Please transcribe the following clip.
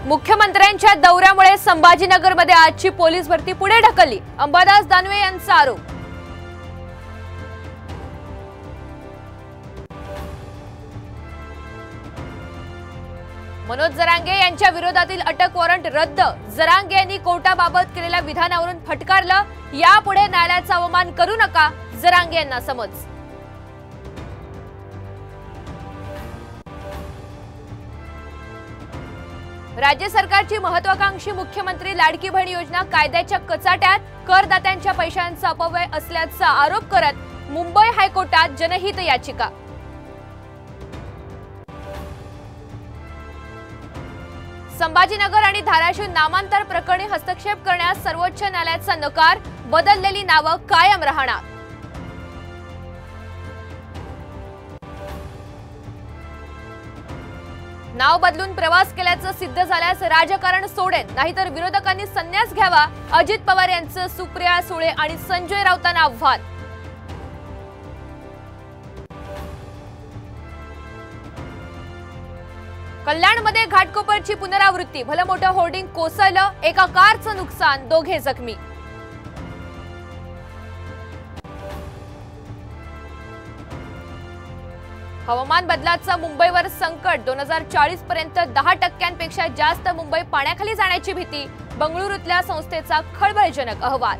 मुख्यमंत्र्यांच्या दौऱ्यामुळे संभाजीनगरमध्ये आजची पोलीस भरती पुढे ढकलली, अंबादास दानवे यांचा आरोप। मनोज जरांगे यांच्या विरोधातील अटक वॉरंट रद्द, जरांगे यांनी कोर्टाबाबत केलेल्या विधानावरून फटकारलं, यापुढे न्यायालयाचा अवमान करू नका, जरांगे यांना समज। राज्य सरकारची महत्त्वाकांक्षी मुख्यमंत्री लाडकी बहीण योजना कायद्याच्या कचाट्यात, करदात्यांच्या पैशांचा अपव्यय असल्याचा आरोप करत मुंबई हायकोर्टात जनहित याचिका। संभाजीनगर आणि धाराशिव नामांतर प्रकरणी हस्तक्षेप करण्यास सर्वोच्च न्यायालयाचा नकार, बदललेली नावं कायम राहणार। नाव बदलून प्रवास केल्याचं सिद्ध झाल्यास राजकारण सोडेन, नाहीतर विरोधकांनी संन्यास घ्यावा, अजित पवार यांचं सुप्रिया सुळे आणि संजय राऊतांना आव्हान। कल्याणमध्ये घाटकोपरची पुनरावृत्ती, भलं मोठं होर्डिंग कोसळलं, एका कारचं नुकसान, दोघे जखमी। हवामान बदलाचं मुंबईवर संकट, 2040 पर्यंत 10% जास्त मुंबई पाण्याखाली जाण्याची भीती, बंगळुरूतल्या संस्थेचा खळबळजनक अहवाल।